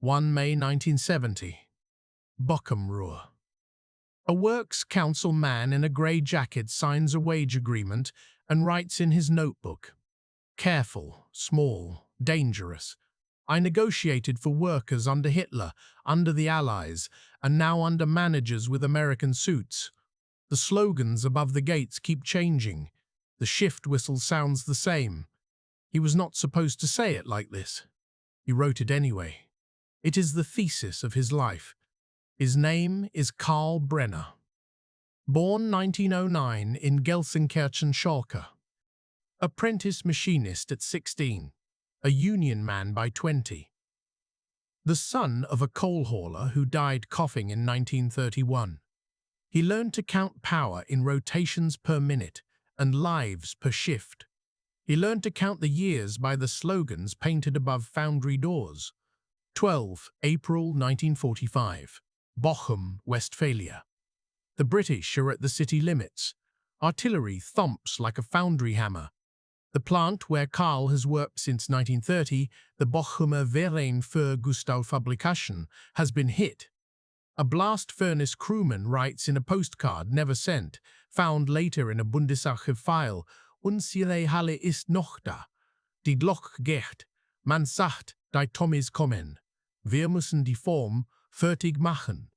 1 May 1970. Bochum, Ruhr. A works council man in a grey jacket signs a wage agreement and writes in his notebook, "Careful, small, dangerous. I negotiated for workers under Hitler, under the Allies, and now under managers with American suits. The slogans above the gates keep changing. The shift whistle sounds the same." He was not supposed to say it like this. He wrote it anyway. It is the thesis of his life. His name is Karl Brenner. Born 1909 in Gelsenkirchen, Schalke. Apprentice machinist at 16. A union man by 20. The son of a coal hauler who died coughing in 1931. He learned to count power in rotations per minute and lives per shift. He learned to count the years by the slogans painted above foundry doors. 12 April 1945. Bochum, Westphalia. The British are at the city limits. Artillery thumps like a foundry hammer. The plant where Karl has worked since 1930, the Bochumer Verein für Gustauffabrikation, has been hit. A blast furnace crewman writes in a postcard never sent, found later in a Bundesarchiv file, "Unsere Halle ist noch da. Die Glock geht. Man sagt, die Tommies kommen. Wir müssen die Form fertig machen."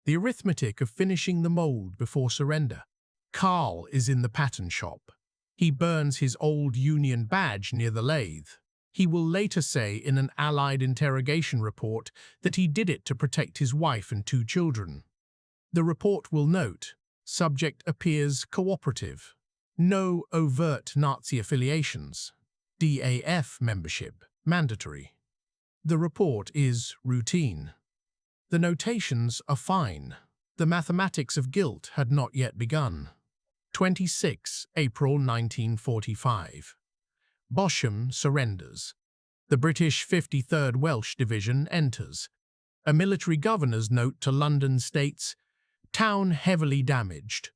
The arithmetic of finishing the mold before surrender. Karl is in the pattern shop. He burns his old Union badge near the lathe. He will later say in an Allied interrogation report that he did it to protect his wife and 2 children. The report will note, subject appears cooperative. No overt Nazi affiliations. DAF membership, mandatory. The report is routine. The notations are fine. The mathematics of guilt had not yet begun. 26 April 1945. Bochum surrenders. The British 53rd Welsh Division enters. A military governor's note to London states, "Town heavily damaged.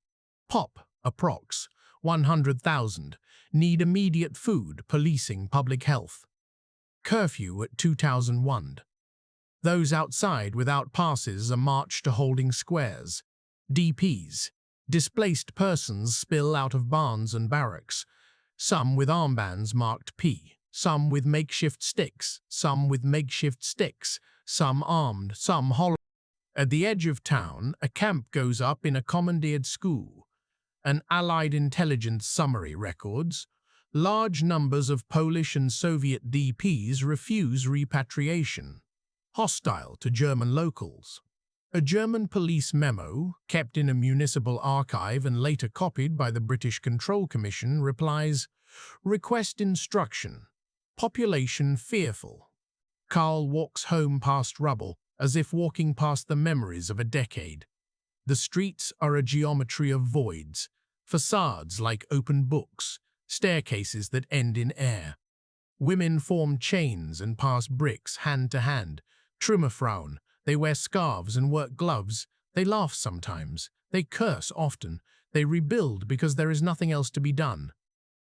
Pop, approx. 100,000. Need immediate food, policing, public health. Curfew at 2001. Those outside without passes are marched to holding squares. DPs. Displaced persons spill out of barns and barracks. Some with armbands marked P. Some with makeshift sticks. Some with makeshift sticks. Some armed, some hollow. At the edge of town, a camp goes up in a commandeered school. An Allied intelligence summary records, large numbers of Polish and Soviet DPs refuse repatriation. Hostile to German locals. A German police memo, kept in a municipal archive and later copied by the British Control Commission, replies, "Request instruction. Population fearful." Karl walks home past rubble, as if walking past the memories of a decade. The streets are a geometry of voids, facades like open books, staircases that end in air. Women form chains and pass bricks hand to hand. Trümmerfrauen, they wear scarves and work gloves. They laugh sometimes. They curse often. They rebuild because there is nothing else to be done.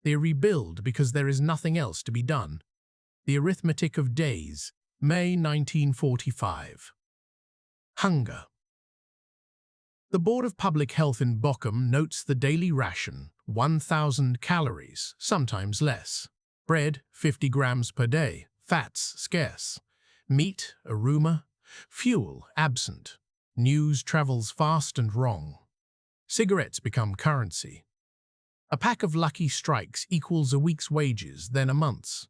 They rebuild because there is nothing else to be done. The arithmetic of days, May 1945. Hunger. The Board of Public Health in Bochum notes the daily ration, 1,000 calories, sometimes less. Bread, 50 grams per day. Fats, scarce. Meat, a rumor. Fuel, absent. News travels fast and wrong. Cigarettes become currency. A pack of Lucky Strikes equals a week's wages, then a month's.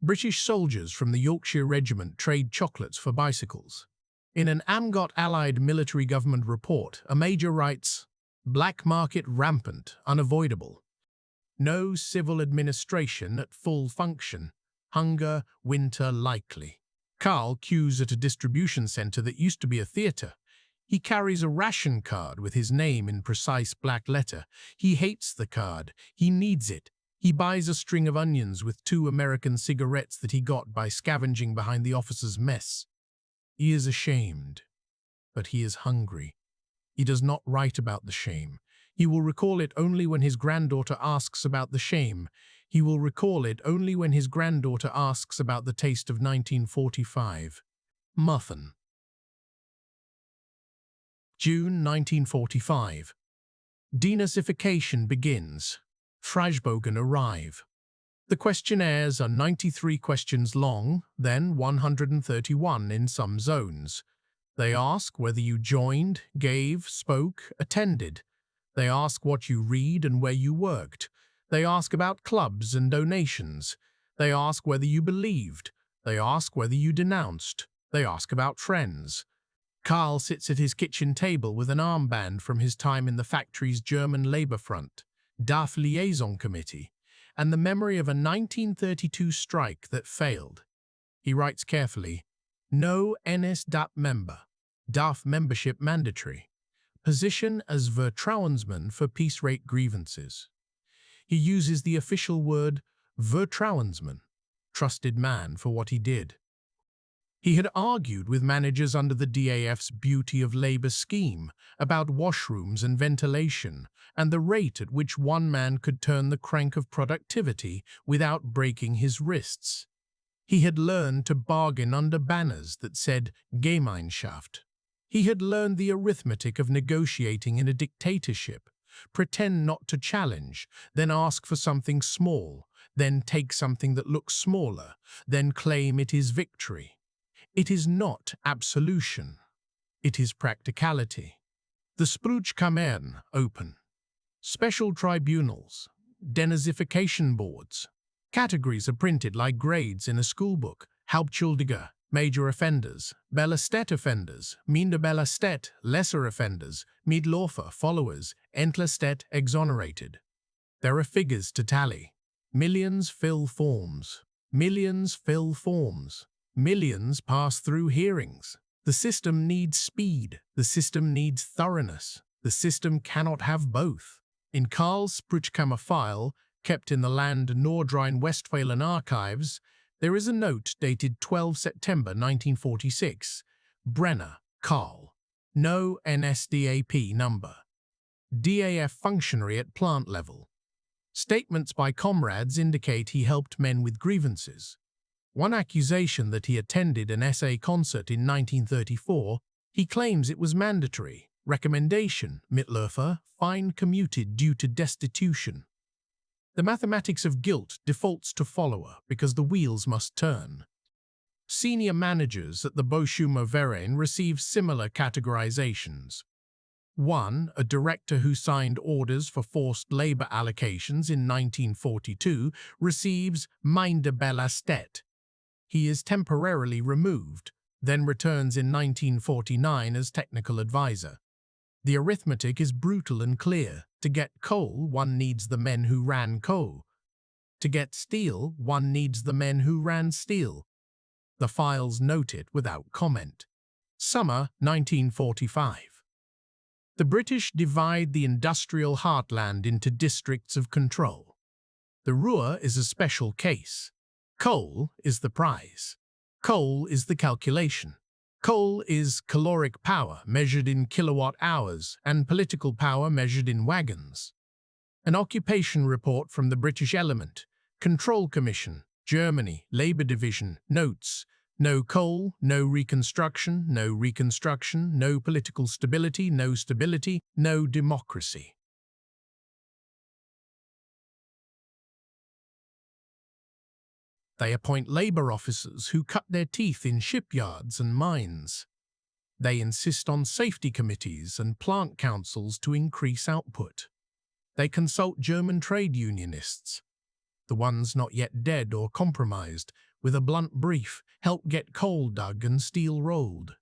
British soldiers from the Yorkshire Regiment trade chocolates for bicycles. In an Amgot Allied military government report, a major writes, "Black market rampant, unavoidable. No civil administration at full function. Hunger, winter likely." Karl queues at a distribution center that used to be a theater. He carries a ration card with his name in precise black letter. He hates the card. He needs it. He buys a string of onions with 2 American cigarettes that he got by scavenging behind the officers' mess. He is ashamed, but he is hungry. He does not write about the shame. He will recall it only when his granddaughter asks about the shame. He will recall it only when his granddaughter asks about the taste of 1945. Muffen. June 1945. Denazification begins. Fragebogen arrive. The questionnaires are 93 questions long, then 131 in some zones. They ask whether you joined, gave, spoke, attended. They ask what you read and where you worked. They ask about clubs and donations. They ask whether you believed. They ask whether you denounced. They ask about friends. Karl sits at his kitchen table with an armband from his time in the factory's German Labour Front, DAF Liaison Committee, and the memory of a 1932 strike that failed. He writes carefully, "No NS-DAP member. DAF membership mandatory. Position as Vertrauensmann for peace rate grievances." He uses the official word Vertrauensmann, trusted man, for what he did. He had argued with managers under the DAF's Beauty of Labour scheme about washrooms and ventilation and the rate at which one man could turn the crank of productivity without breaking his wrists. He had learned to bargain under banners that said Gemeinschaft. He had learned the arithmetic of negotiating in a dictatorship. Pretend not to challenge, then ask for something small, then take something that looks smaller, then claim it is victory. It is not absolution. It is practicality. The Spruchkammern open. Special tribunals. Denazification boards. Categories are printed like grades in a schoolbook. Hauptschuldige, major offenders. Belastet offenders. Minder belastet, lesser offenders. Mitläufer, followers. Entlastet, exonerated. There are figures to tally. Millions fill forms. Millions fill forms. Millions pass through hearings. The system needs speed. The system needs thoroughness. The system cannot have both. In Karl's Spruchkammer file, kept in the Land Nordrhein-Westphalen archives, there is a note dated 12 September 1946. Brenner, Karl. No NSDAP number. DAF functionary at plant level. Statements by comrades indicate he helped men with grievances. One accusation that he attended an SA concert in 1934, he claims it was mandatory. Recommendation, Mitläufer, fine commuted due to destitution. The mathematics of guilt defaults to follower because the wheels must turn. Senior managers at the Bochumer Verein receive similar categorizations. 1. A director who signed orders for forced labor allocations in 1942 receives Minder belastet. He is temporarily removed, then returns in 1949 as technical advisor. The arithmetic is brutal and clear. To get coal, one needs the men who ran coal. To get steel, one needs the men who ran steel. The files note it without comment. Summer 1945. The British divide the industrial heartland into districts of control. The Ruhr is a special case. Coal is the prize. Coal is the calculation. Coal is caloric power measured in kilowatt hours and political power measured in wagons. An occupation report from the British Element, Control Commission, Germany, Labour Division, notes, no coal, no reconstruction, no reconstruction, no political stability, no stability, no democracy. They appoint labour officers who cut their teeth in shipyards and mines. They insist on safety committees and plant councils to increase output. They consult German trade unionists, the ones not yet dead or compromised, with a blunt brief, help get coal dug and steel rolled.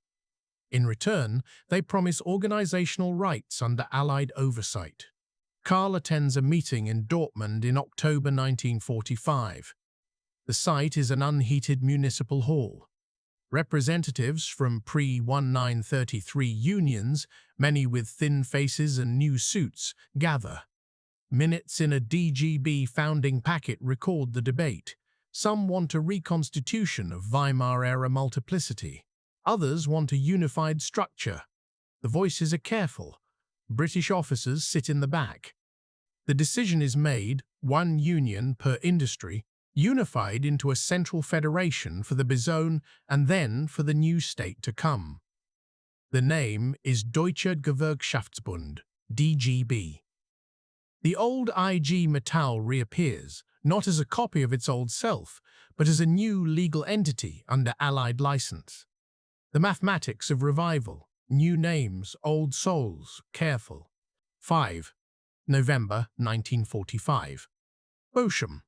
In return, they promise organizational rights under Allied oversight. Karl attends a meeting in Dortmund in October 1945. The site is an unheated municipal hall. Representatives from pre-1933 unions, many with thin faces and new suits, gather. Minutes in a DGB founding packet record the debate. Some want a reconstitution of Weimar-era multiplicity. Others want a unified structure. The voices are careful. British officers sit in the back. The decision is made, one union per industry, unified into a central federation for the Bizone and then for the new state to come. The name is Deutscher Gewerkschaftsbund, DGB. The old IG Metall reappears, not as a copy of its old self, but as a new legal entity under Allied license. The mathematics of revival, new names, old souls, careful. 5. November 1945. Bochum.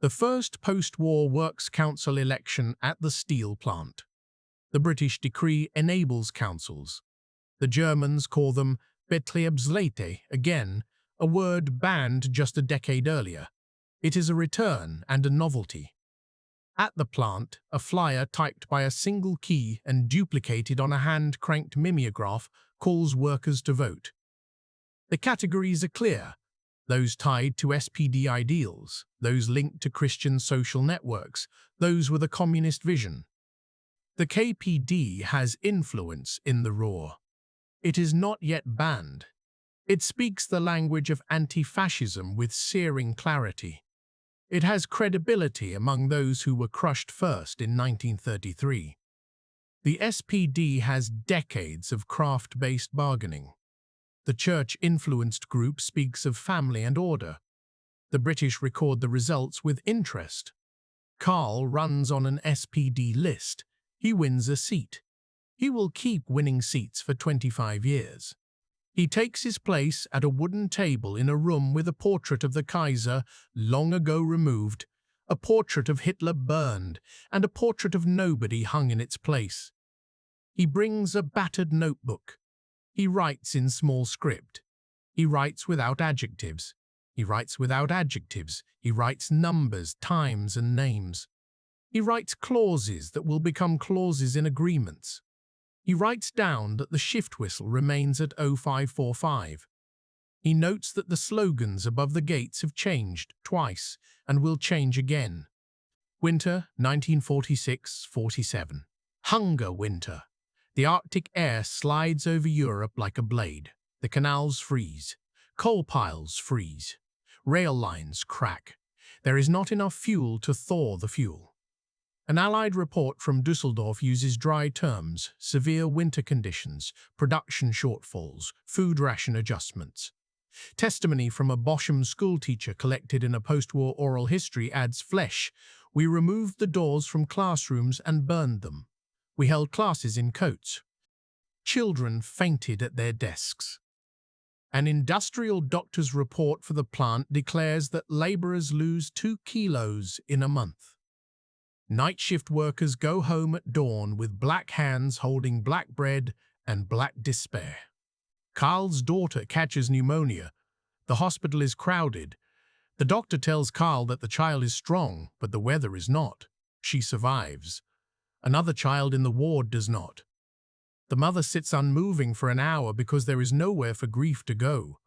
The first post-war Works Council election at the steel plant. The British decree enables councils. The Germans call them Betriebsräte again, a word banned just a decade earlier. It is a return and a novelty. At the plant, a flyer typed by a single key and duplicated on a hand-cranked mimeograph calls workers to vote. The categories are clear: those tied to SPD ideals, those linked to Christian social networks, those with a communist vision. The KPD has influence in the Ruhr. It is not yet banned. It speaks the language of anti-fascism with searing clarity. It has credibility among those who were crushed first in 1933. The SPD has decades of craft-based bargaining. The church-influenced group speaks of family and order. The British record the results with interest. Karl runs on an SPD list. He wins a seat. He will keep winning seats for 25 years. He takes his place at a wooden table in a room with a portrait of the Kaiser long ago removed, a portrait of Hitler burned, and a portrait of nobody hung in its place. He brings a battered notebook. He writes in small script. He writes without adjectives. He writes without adjectives. He writes numbers, times, and names. He writes clauses that will become clauses in agreements. He writes down that the shift whistle remains at 0545. He notes that the slogans above the gates have changed twice and will change again. Winter 1946-47. Hunger winter. The Arctic air slides over Europe like a blade. The canals freeze. Coal piles freeze. Rail lines crack. There is not enough fuel to thaw the fuel. An Allied report from Dusseldorf uses dry terms: severe winter conditions, production shortfalls, food ration adjustments. Testimony from a Bochum schoolteacher collected in a post-war oral history adds flesh. We removed the doors from classrooms and burned them. We held classes in coats. Children fainted at their desks. An industrial doctor's report for the plant declares that laborers lose 2 kilos in a month. Night shift workers go home at dawn with black hands holding black bread and black despair. Karl's daughter catches pneumonia. The hospital is crowded. The doctor tells Karl that the child is strong, but the weather is not. She survives. Another child in the ward does not. The mother sits unmoving for an hour because there is nowhere for grief to go.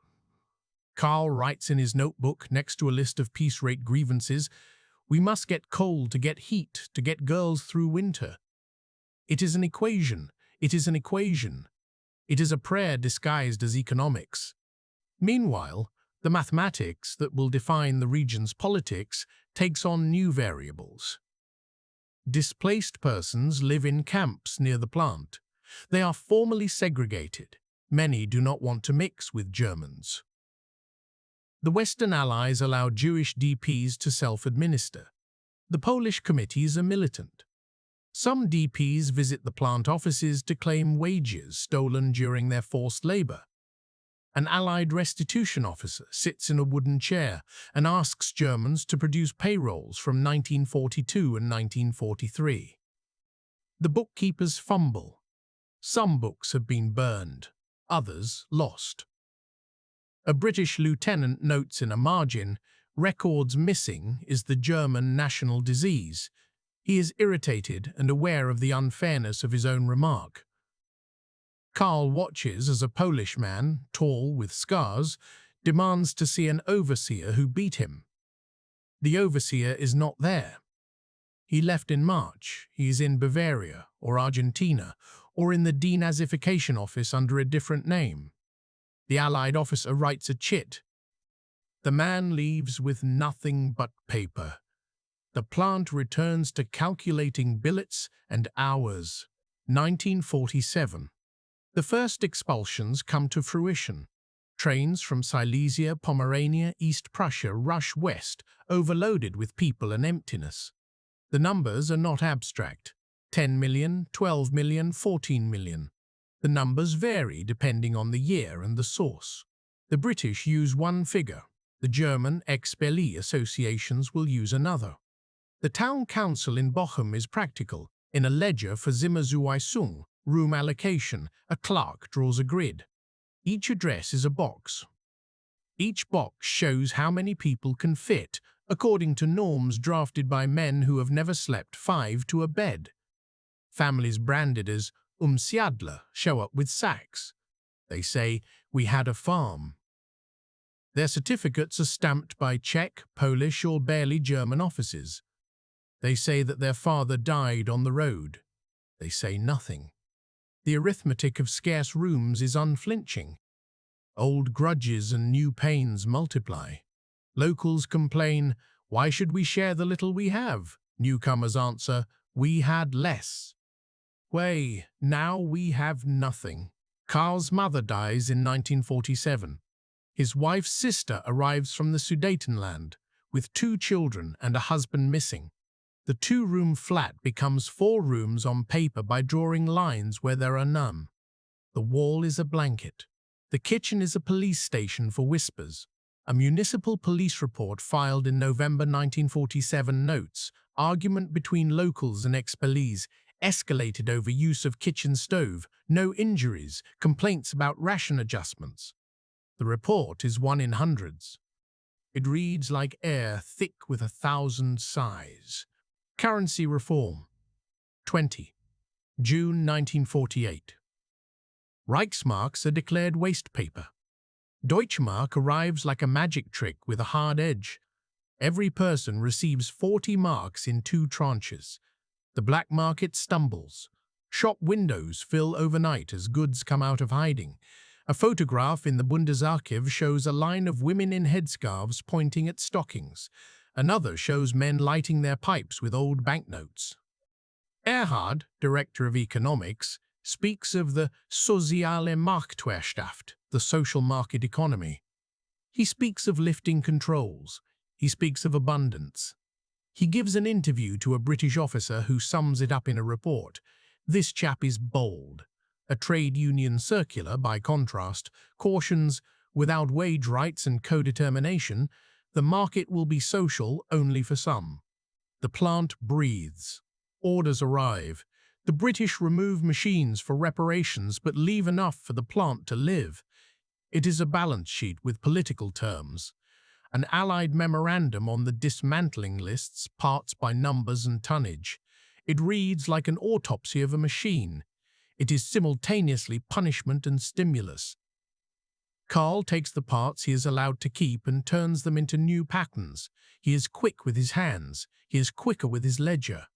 Karl writes in his notebook next to a list of peace rate grievances, "We must get coal to get heat, to get girls through winter." It is an equation. It is an equation. It is a prayer disguised as economics. Meanwhile, the mathematics that will define the region's politics takes on new variables. Displaced persons live in camps near the plant. They are formally segregated. Many do not want to mix with Germans. The Western Allies allow Jewish DPs to self-administer. The Polish committees are militant. Some DPs visit the plant offices to claim wages stolen during their forced labor. An Allied restitution officer sits in a wooden chair and asks Germans to produce payrolls from 1942 and 1943. The bookkeepers fumble. Some books have been burned, others lost. A British lieutenant notes in a margin, "Records missing is the German national disease." He is irritated and aware of the unfairness of his own remark. Karl watches as a Polish man, tall with scars, demands to see an overseer who beat him. The overseer is not there. He left in March. He is in Bavaria or Argentina or in the denazification office under a different name. The Allied officer writes a chit. The man leaves with nothing but paper. The plant returns to calculating billets and hours. 1947. The first expulsions come to fruition. Trains from Silesia, Pomerania, East Prussia rush west, overloaded with people and emptiness. The numbers are not abstract. 10 million, 12 million, 14 million. The numbers vary depending on the year and the source. The British use one figure. The German expellee associations will use another. The town council in Bochum is practical. In a ledger for Zimmerzuweisung, room allocation, a clerk draws a grid. Each address is a box. Each box shows how many people can fit, according to norms drafted by men who have never slept 5 to a bed. Families branded as Umsiedler show up with sacks. They say, "We had a farm." Their certificates are stamped by Czech, Polish, or barely German offices. They say that their father died on the road. They say nothing. The arithmetic of scarce rooms is unflinching. Old grudges and new pains multiply. Locals complain, "Why should we share the little we have?" Newcomers answer, "We had less." Now we have nothing. Karl's mother dies in 1947. His wife's sister arrives from the Sudetenland, with 2 children and a husband missing. The 2-room flat becomes 4 rooms on paper by drawing lines where there are none. The wall is a blanket. The kitchen is a police station for whispers. A municipal police report filed in November 1947 notes, argument between locals and expellees escalated over use of kitchen stove, no injuries, complaints about ration adjustments. The report is one in hundreds. It reads like air thick with 1,000 sighs. Currency reform. 20. June 1948. Reichsmarks are declared waste paper. Deutschmark arrives like a magic trick with a hard edge. Every person receives 40 marks in 2 tranches. The black market stumbles. Shop windows fill overnight as goods come out of hiding. A photograph in the Bundesarchiv shows a line of women in headscarves pointing at stockings. Another shows men lighting their pipes with old banknotes. Erhard, director of economics, speaks of the soziale Marktwirtschaft, the social market economy. He speaks of lifting controls. He speaks of abundance. He gives an interview to a British officer who sums it up in a report. This chap is bold. A trade union circular, by contrast, cautions, without wage rights and co-determination, the market will be social only for some. The plant breathes. Orders arrive. The British remove machines for reparations but leave enough for the plant to live. It is a balance sheet with political terms. An Allied memorandum on the dismantling lists parts by numbers and tonnage. It reads like an autopsy of a machine. It is simultaneously punishment and stimulus. Karl takes the parts he is allowed to keep and turns them into new patterns. He is quick with his hands. He is quicker with his ledger.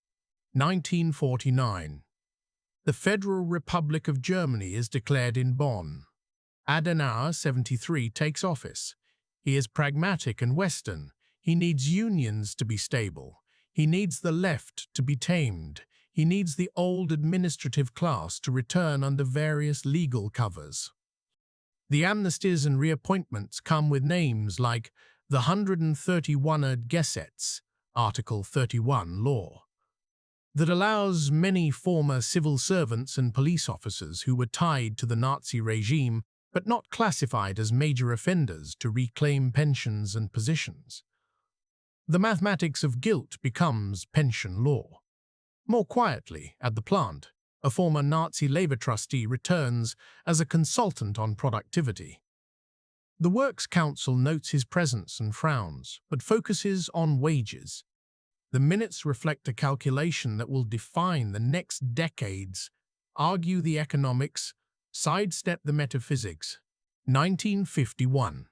1949. The Federal Republic of Germany is declared in Bonn. Adenauer, 73, takes office. He is pragmatic and Western. He needs unions to be stable. He needs the left to be tamed. He needs the old administrative class to return under various legal covers. The amnesties and reappointments come with names like the 131st Gesetz, Article 31 law, that allows many former civil servants and police officers who were tied to the Nazi regime but not classified as major offenders to reclaim pensions and positions. The mathematics of guilt becomes pension law. More quietly, at the plant, a former Nazi labor trustee returns as a consultant on productivity. The Works Council notes his presence and frowns, but focuses on wages. The minutes reflect a calculation that will define the next decades, argue the economics, sidestep the metaphysics. 1951.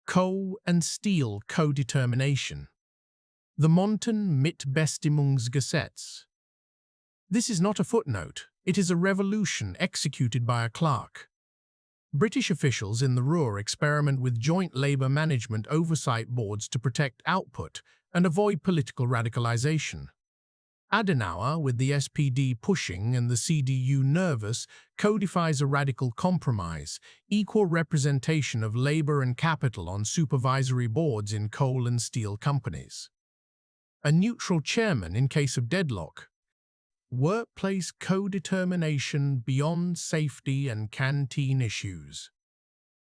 Coal and steel co-determination. The Montan Mitbestimmungsgesetz. This is not a footnote, it is a revolution executed by a clerk. British officials in the Ruhr experiment with joint labour management oversight boards to protect output, and avoid political radicalization. Adenauer, with the SPD pushing and the CDU nervous, codifies a radical compromise, equal representation of labor and capital on supervisory boards in coal and steel companies. A neutral chairman in case of deadlock. Workplace co-determination beyond safety and canteen issues.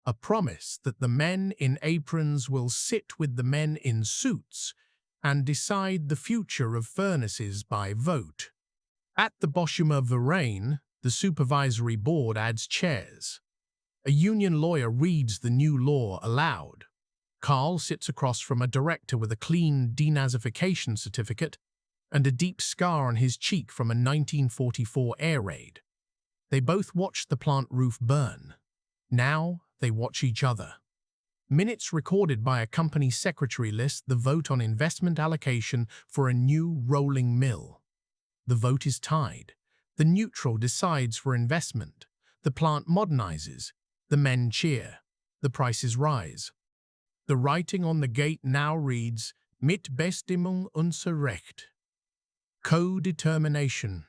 A promise that the men in aprons will sit with the men in suits and decide the future of furnaces by vote. At the Boschumer Verein, the supervisory board adds chairs. A union lawyer reads the new law aloud. Karl sits across from a director with a clean denazification certificate and a deep scar on his cheek from a 1944 air raid. They both watched the plant roof burn. Now they watch each other. Minutes recorded by a company secretary list the vote on investment allocation for a new rolling mill. The vote is tied. The neutral decides for investment. The plant modernizes. The men cheer. The prices rise. The writing on the gate now reads, Mit Bestimmung unser Recht. Co-determination.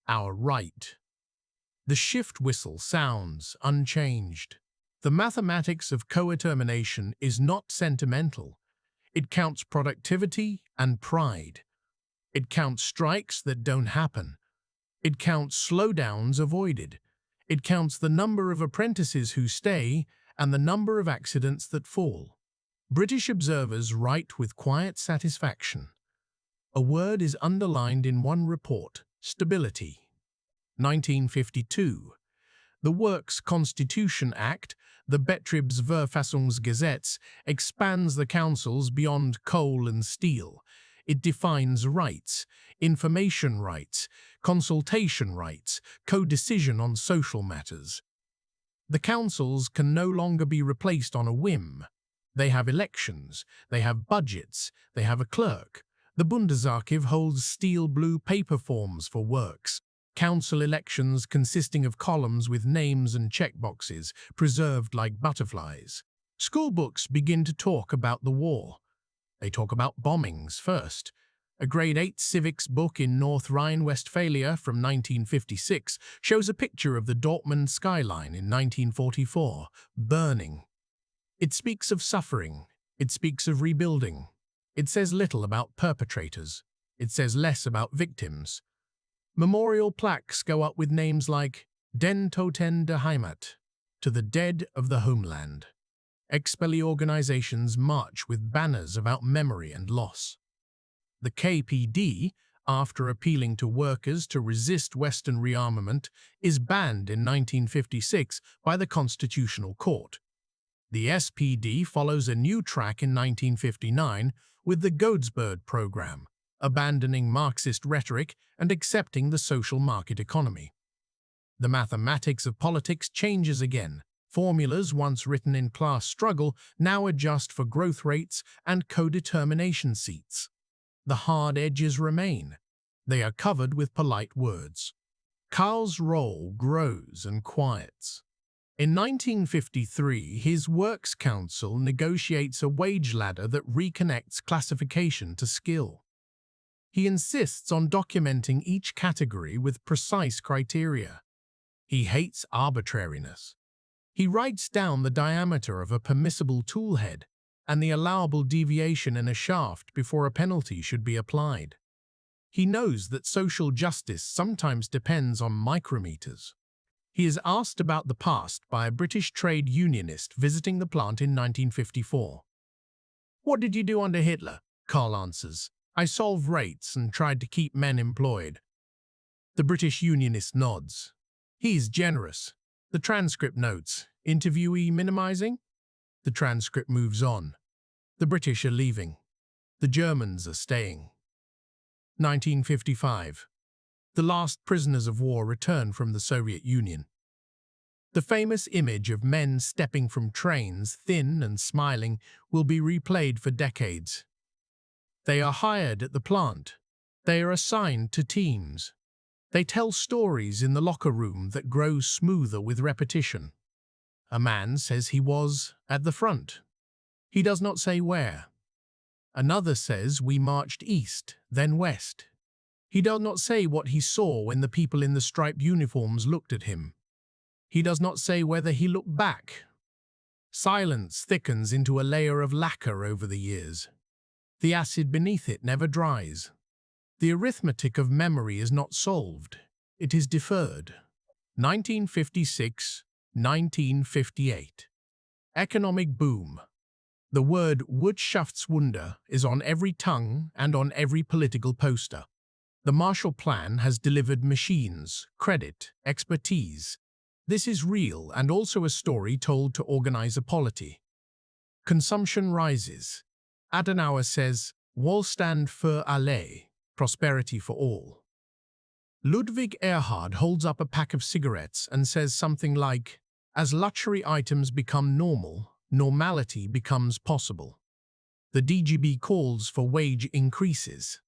Our right. The shift whistle sounds unchanged. The mathematics of co-determination is not sentimental. It counts productivity and pride. It counts strikes that don't happen. It counts slowdowns avoided. It counts the number of apprentices who stay and the number of accidents that fall. British observers write with quiet satisfaction. A word is underlined in one report, stability. 1952. The Works Constitution Act, the Betriebsverfassungsgesetz, expands the councils beyond coal and steel. It defines rights, information rights, consultation rights, co-decision on social matters. The councils can no longer be replaced on a whim. They have elections, they have budgets, they have a clerk. The Bundesarchiv holds steel-blue paper forms for works. Council elections consisting of columns with names and checkboxes, preserved like butterflies. School books begin to talk about the war. They talk about bombings first. A grade 8 civics book in North Rhine-Westphalia from 1956 shows a picture of the Dortmund skyline in 1944, burning. It speaks of suffering. It speaks of rebuilding. It says little about perpetrators. It says less about victims. Memorial plaques go up with names like Den Toten der Heimat, to the dead of the homeland. Expellee organizations march with banners about memory and loss. The KPD, after appealing to workers to resist Western rearmament, is banned in 1956 by the Constitutional Court. The SPD follows a new track in 1959 with the Godesberg program, abandoning Marxist rhetoric and accepting the social market economy. The mathematics of politics changes again. Formulas once written in class struggle now adjust for growth rates and co-determination seats. The hard edges remain. They are covered with polite words. Karl's role grows and quiets. In 1953, his Works Council negotiates a wage ladder that reconnects classification to skill. He insists on documenting each category with precise criteria. He hates arbitrariness. He writes down the diameter of a permissible tool head and the allowable deviation in a shaft before a penalty should be applied. He knows that social justice sometimes depends on micrometers. He is asked about the past by a British trade unionist visiting the plant in 1954. "What did you do under Hitler?" Karl answers. "I solved rates and tried to keep men employed." The British unionist nods. He's generous. The transcript notes, interviewee minimizing. The transcript moves on. The British are leaving. The Germans are staying. 1955. The last prisoners of war return from the Soviet Union. The famous image of men stepping from trains, thin and smiling, will be replayed for decades. They are hired at the plant. They are assigned to teams. They tell stories in the locker room that grow smoother with repetition. A man says he was at the front. He does not say where. Another says we marched east, then west. He does not say what he saw when the people in the striped uniforms looked at him. He does not say whether he looked back. Silence thickens into a layer of lacquer over the years. The acid beneath it never dries. The arithmetic of memory is not solved. It is deferred. 1956, 1958. Economic boom. The word Wirtschaftswunder is on every tongue and on every political poster. The Marshall Plan has delivered machines, credit, expertise. This is real and also a story told to organize a polity. Consumption rises. Adenauer says, Wohlstand für alle, prosperity for all. Ludwig Erhard holds up a pack of cigarettes and says something like, as luxury items become normal, normality becomes possible. The DGB calls for wage increases.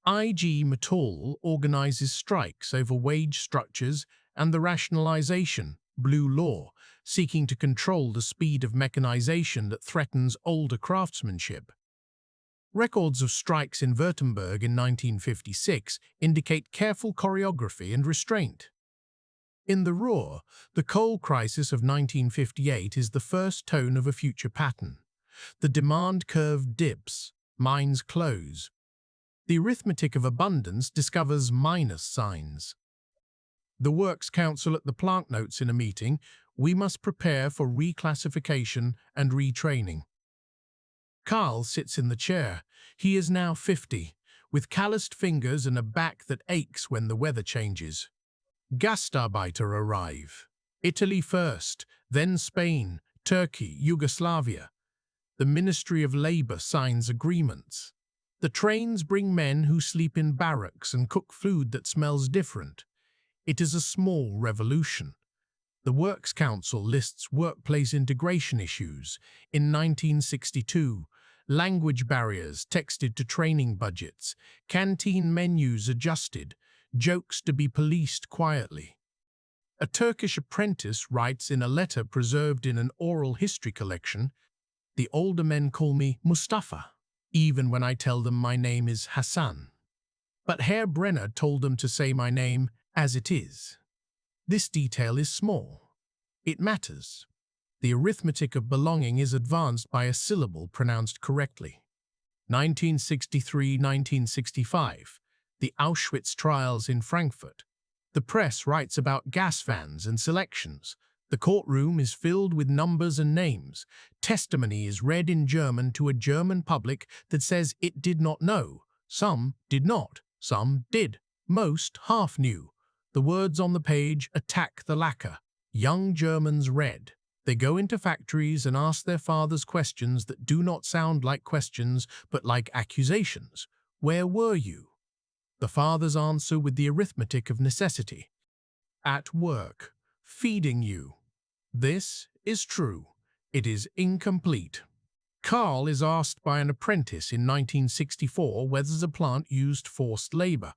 IG Metall organizes strikes over wage structures and the rationalization, blue law, seeking to control the speed of mechanization that threatens older craftsmanship. Records of strikes in Württemberg in 1956 indicate careful choreography and restraint. In the Ruhr, the coal crisis of 1958 is the first tone of a future pattern. The demand curve dips, mines close. The arithmetic of abundance discovers minus signs. The Works Council at the plant notes in a meeting, we must prepare for reclassification and retraining. Karl sits in the chair. He is now 50, with calloused fingers and a back that aches when the weather changes. Gastarbeiter arrive. Italy first, then Spain, Turkey, Yugoslavia. The Ministry of Labour signs agreements. The trains bring men who sleep in barracks and cook food that smells different. It is a small revolution. The Works Council lists workplace integration issues. In 1962, language barriers texted to training budgets, canteen menus adjusted, jokes to be policed quietly. A Turkish apprentice writes in a letter preserved in an oral history collection, "The older men call me Mustafa, even when I tell them my name is Hassan. But Herr Brenner told them to say my name as it is." This detail is small. It matters. The arithmetic of belonging is advanced by a syllable pronounced correctly. 1963-1965. The Auschwitz trials in Frankfurt. The press writes about gas vans and selections. The courtroom is filled with numbers and names. Testimony is read in German to a German public that says it did not know. Some did not. Some did. Most half knew. The words on the page attack the lacquer. Young Germans read. They go into factories and ask their fathers questions that do not sound like questions but like accusations. Where were you? The fathers answer with the arithmetic of necessity. At work. Feeding you. This is true. It is incomplete. Karl is asked by an apprentice in 1964 whether the plant used forced labor.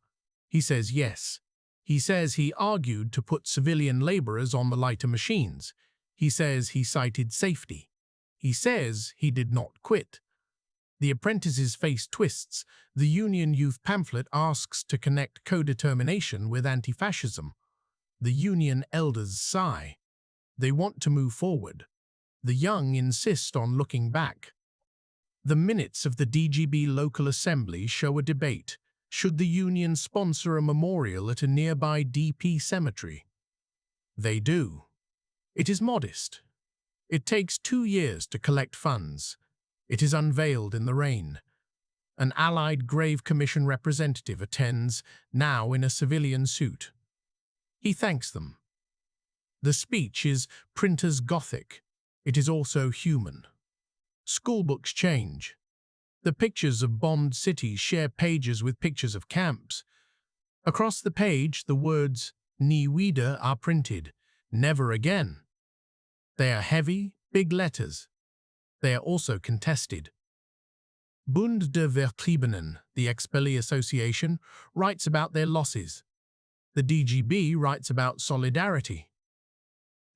He says yes. He says he argued to put civilian laborers on the lighter machines. He says he cited safety. He says he did not quit. The apprentice's face twists. The Union Youth pamphlet asks to connect co-determination with anti-fascism. The Union elders sigh. They want to move forward. The young insist on looking back. The minutes of the DGB local assembly show a debate. Should the Union sponsor a memorial at a nearby DP cemetery? They do. It is modest. It takes 2 years to collect funds. It is unveiled in the rain. An Allied Grave Commission representative attends, now in a civilian suit. He thanks them. The speech is printer's Gothic. It is also human. Schoolbooks change. The pictures of bombed cities share pages with pictures of camps. Across the page, the words "Nie wieder" are printed, never again. They are heavy, big letters. They are also contested. Bund der Vertriebenen, the Expellee Association, writes about their losses. The DGB writes about solidarity.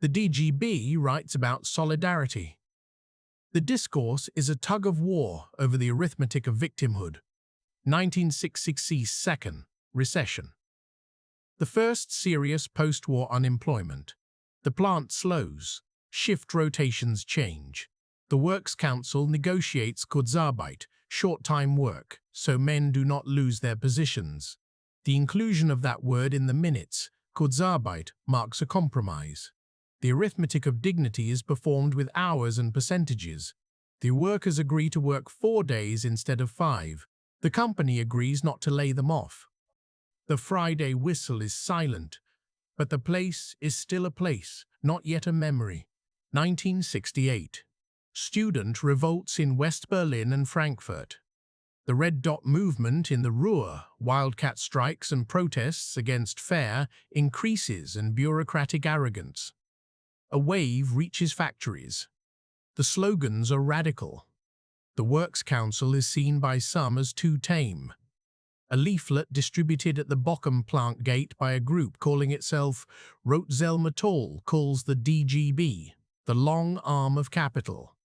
The DGB writes about solidarity. The discourse is a tug-of-war over the arithmetic of victimhood. 1966's second recession. The first serious post-war unemployment. The plant slows. Shift rotations change. The Works Council negotiates Kurzarbeit, short-time work, so men do not lose their positions. The inclusion of that word in the minutes, Kurzarbeit, marks a compromise. The arithmetic of dignity is performed with hours and percentages. The workers agree to work 4 days instead of 5. The company agrees not to lay them off. The Friday whistle is silent, but the place is still a place, not yet a memory. 1968. Student revolts in West Berlin and Frankfurt. The Red Dot movement in the Ruhr, wildcat strikes and protests against fair, increases and bureaucratic arrogance. A wave reaches factories. The slogans are radical. The Works Council is seen by some as too tame. A leaflet distributed at the Bochum plant gate by a group calling itself Rotzelmetall calls the DGB the long arm of capital.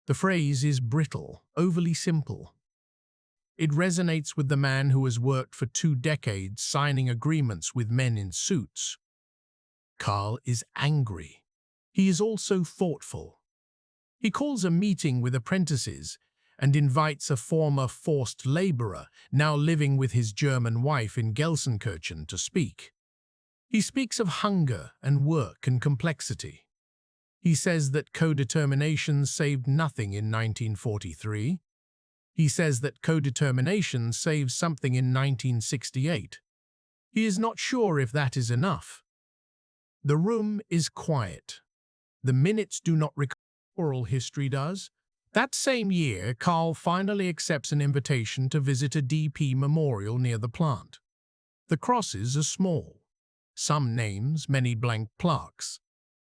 The phrase is brittle, overly simple. It resonates with the man who has worked for 2 decades signing agreements with men in suits. Karl is angry. He is also thoughtful. He calls a meeting with apprentices and invites a former forced laborer, now living with his German wife in Gelsenkirchen, to speak. He speaks of hunger and work and complexity. He says that codetermination saved nothing in 1943. He says that codetermination saves something in 1968. He is not sure if that is enough. The room is quiet. The minutes do not record. Oral history does. That same year, Karl finally accepts an invitation to visit a DP memorial near the plant. The crosses are small. Some names, many blank plaques.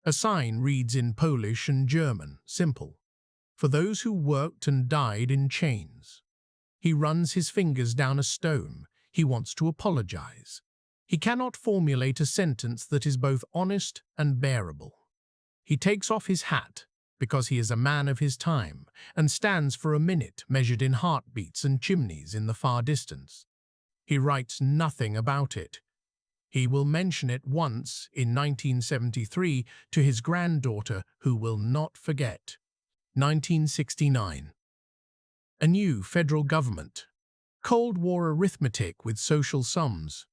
A sign reads in Polish and German, simple. For those who worked and died in chains. He runs his fingers down a stone. He wants to apologize. He cannot formulate a sentence that is both honest and bearable. He takes off his hat, because he is a man of his time, and stands for a minute measured in heartbeats and chimneys in the far distance. He writes nothing about it. He will mention it once in 1973 to his granddaughter, who will not forget. 1969. A new federal government. Cold War arithmetic with social sums.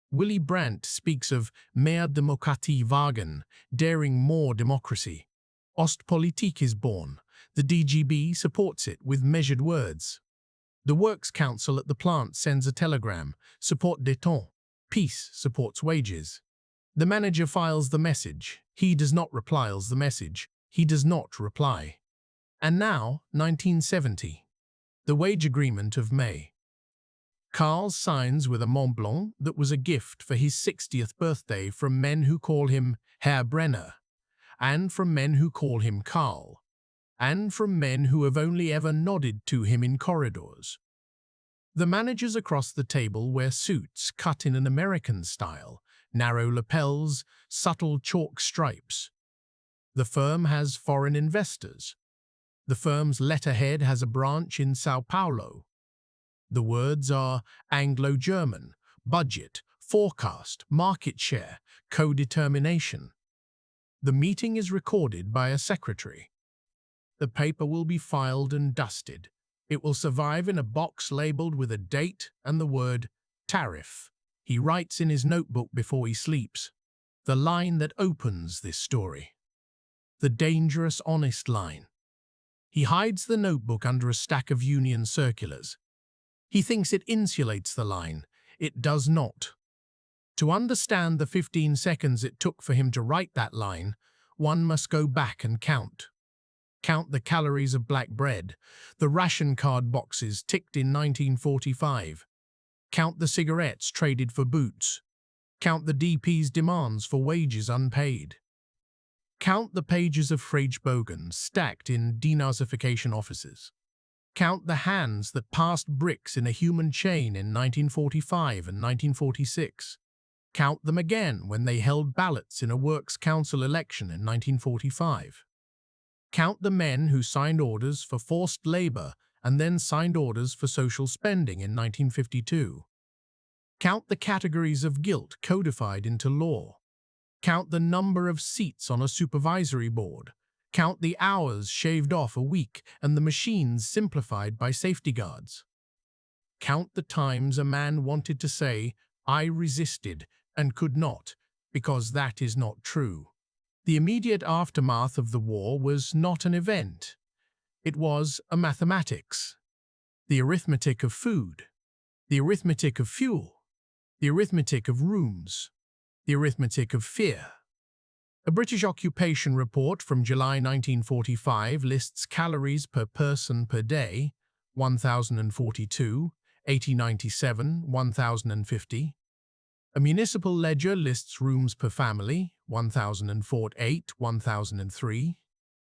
Willy Brandt speaks of mehr Demokratie wagen, daring more democracy. Ostpolitik is born. The DGB supports it with measured words. The Works Council at the plant sends a telegram, support détente. Peace supports wages. The manager files the message. He does not replies the message. He does not reply. And now, 1970. The wage agreement of May. Karl signs with a Mont Blanc that was a gift for his 60th birthday from men who call him Herr Brenner, and from men who call him Karl, and from men who have only ever nodded to him in corridors. The managers across the table wear suits cut in an American style, narrow lapels, subtle chalk stripes. The firm has foreign investors. The firm's letterhead has a branch in Sao Paulo. The words are Anglo-German, budget, forecast, market share, codetermination. The meeting is recorded by a secretary. The paper will be filed and dusted. It will survive in a box labeled with a date and the word tariff. He writes in his notebook before he sleeps. The line that opens this story. The dangerous, honest line. He hides the notebook under a stack of union circulars. He thinks it insulates the line. It does not. To understand the 15 seconds it took for him to write that line, one must go back and count. Count the calories of black bread, the ration card boxes ticked in 1945. Count the cigarettes traded for boots. Count the DP's demands for wages unpaid. Count the pages of Fragebogen stacked in denazification offices. Count the hands that passed bricks in a human chain in 1945 and 1946. Count them again when they held ballots in a Works Council election in 1945. Count the men who signed orders for forced labor and then signed orders for social spending in 1952. Count the categories of guilt codified into law. Count the number of seats on a supervisory board. Count the hours shaved off a week and the machines simplified by safety guards. Count the times a man wanted to say, "I resisted," and could not, because that is not true. The immediate aftermath of the war was not an event. It was a mathematics. The arithmetic of food, the arithmetic of fuel, the arithmetic of rooms, the arithmetic of fear. A British occupation report from July 1945 lists calories per person per day, 1,042, 1897, 1,050. A municipal ledger lists rooms per family, 1,048, 1,003.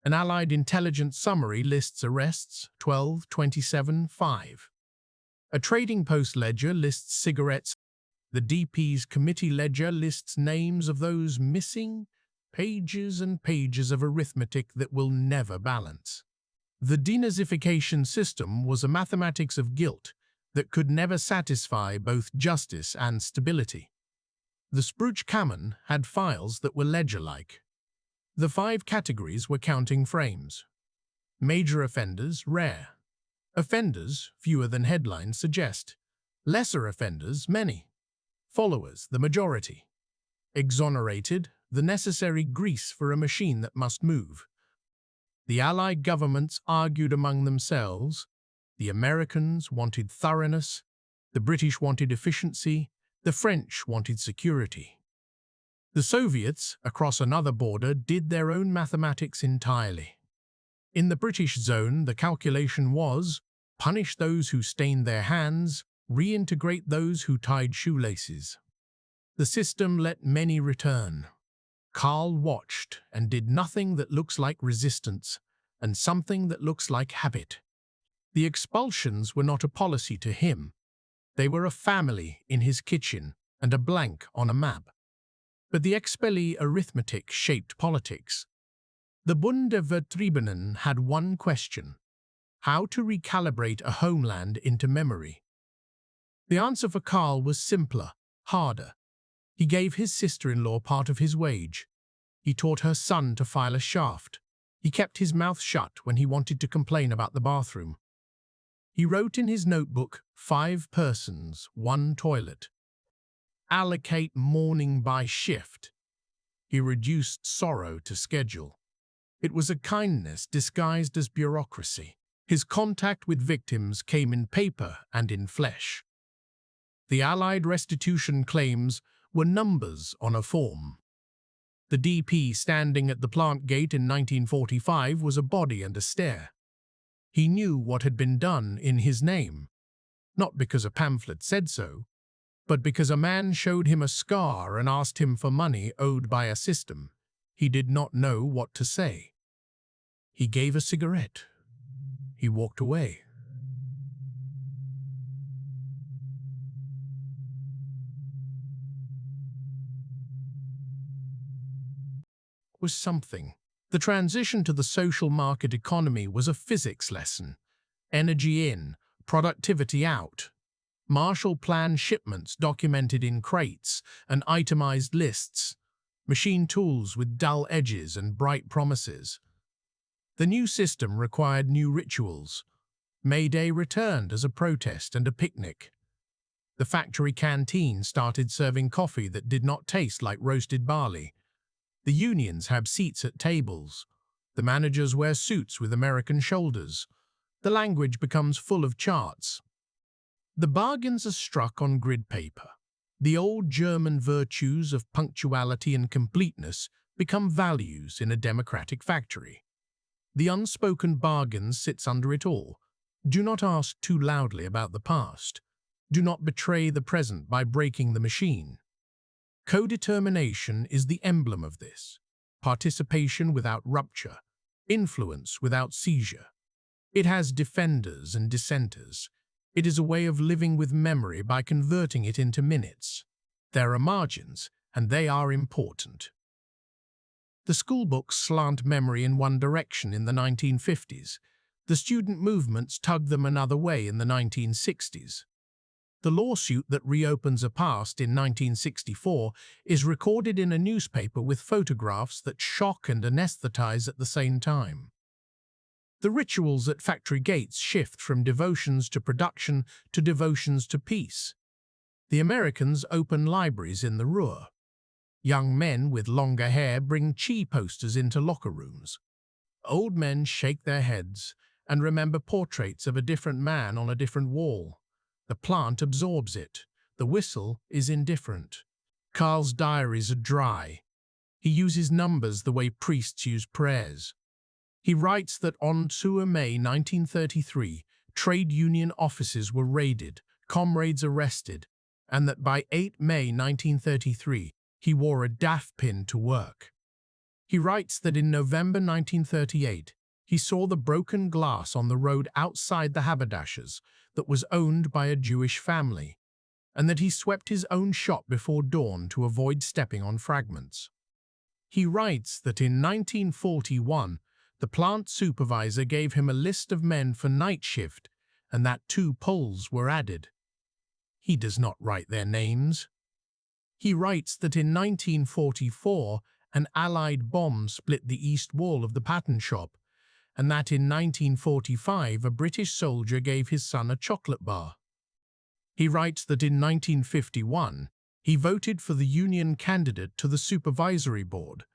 An Allied intelligence summary lists arrests, 12, 27, 5. A trading post ledger lists cigarettes. The DP's committee ledger lists names of those missing, pages and pages of arithmetic that will never balance. The denazification system was a mathematics of guilt that could never satisfy both justice and stability. The Spruch-Kammern had files that were ledger-like. The 5 categories were counting frames. Major offenders, rare. Offenders, fewer than headlines suggest. Lesser offenders, many. Followers, the majority. Exonerated, the necessary grease for a machine that must move. The Allied governments argued among themselves. The Americans wanted thoroughness, the British wanted efficiency, the French wanted security. The Soviets, across another border, did their own mathematics entirely. In the British zone, the calculation was, punish those who stained their hands, reintegrate those who tied shoelaces. The system let many return. Karl watched and did nothing that looks like resistance, and something that looks like habit. The expulsions were not a policy to him. They were a family in his kitchen and a blank on a map. But the expellee arithmetic shaped politics. The Bundesvertriebenen had one question: how to recalibrate a homeland into memory. The answer for Karl was simpler, harder. He gave his sister-in-law part of his wage. He taught her son to file a shaft. He kept his mouth shut when he wanted to complain about the bathroom. He wrote in his notebook, 5 persons, 1 toilet. Allocate mourning by shift. He reduced sorrow to schedule. It was a kindness disguised as bureaucracy. His contact with victims came in paper and in flesh. The Allied restitution claims were numbers on a form. The DP standing at the plant gate in 1945 was a body and a stare. He knew what had been done in his name, not because a pamphlet said so, but because a man showed him a scar and asked him for money owed by a system. He did not know what to say. He gave a cigarette. He walked away. Was something. The transition to the social market economy was a physics lesson. Energy in, productivity out. Marshall Plan shipments documented in crates and itemized lists. Machine tools with dull edges and bright promises. The new system required new rituals. May Day returned as a protest and a picnic. The factory canteen started serving coffee that did not taste like roasted barley. The unions have seats at tables. The managers wear suits with American shoulders. The language becomes full of charts. The bargains are struck on grid paper. The old German virtues of punctuality and completeness become values in a democratic factory. The unspoken bargain sits under it all. Do not ask too loudly about the past. Do not betray the present by breaking the machine. Codetermination is the emblem of this. Participation without rupture. Influence without seizure. It has defenders and dissenters. It is a way of living with memory by converting it into minutes. There are margins, and they are important. The schoolbooks slant memory in one direction in the 1950s. The student movements tug them another way in the 1960s. The lawsuit that reopens a past in 1964 is recorded in a newspaper with photographs that shock and anesthetize at the same time. The rituals at factory gates shift from devotions to production to devotions to peace. The Americans open libraries in the Ruhr. Young men with longer hair bring chi posters into locker rooms. Old men shake their heads and remember portraits of a different man on a different wall. The plant absorbs it. The whistle is indifferent. Carl's diaries are dry. He uses numbers the way priests use prayers. He writes that on 2 May 1933, trade union offices were raided, comrades arrested, and that by 8 May 1933, he wore a DAF pin to work. He writes that in November 1938, he saw the broken glass on the road outside the haberdashers that was owned by a Jewish family, and that he swept his own shop before dawn to avoid stepping on fragments. He writes that in 1941, the plant supervisor gave him a list of men for night shift and that 2 Poles were added. He does not write their names. He writes that in 1944, an Allied bomb split the east wall of the pattern shop, and that in 1945 a British soldier gave his son a chocolate bar. He writes that in 1951 he voted for the Union candidate to the supervisory board,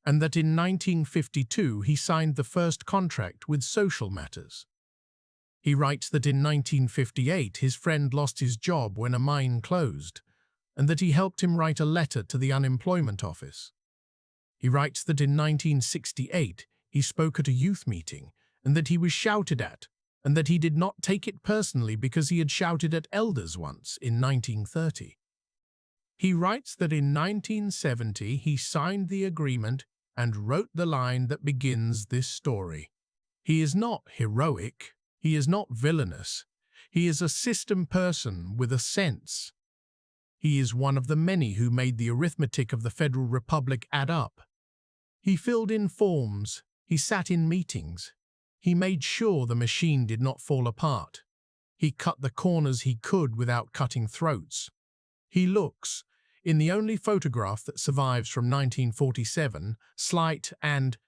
and that in 1952 he signed the first contract with Social Matters. He writes that in 1958 his friend lost his job when a mine closed, and that he helped him write a letter to the unemployment office. He writes that in 1968 he spoke at a youth meeting, and that he was shouted at, and that he did not take it personally because he had shouted at elders once in 1930. He writes that in 1970 he signed the agreement and wrote the line that begins this story. He is not heroic, he is not villainous, he is a system person with a sense. He is one of the many who made the arithmetic of the Federal Republic add up. He filled in forms, he sat in meetings, he made sure the machine did not fall apart. He cut the corners he could without cutting throats. He looks, in the only photograph that survives from 1947, slight and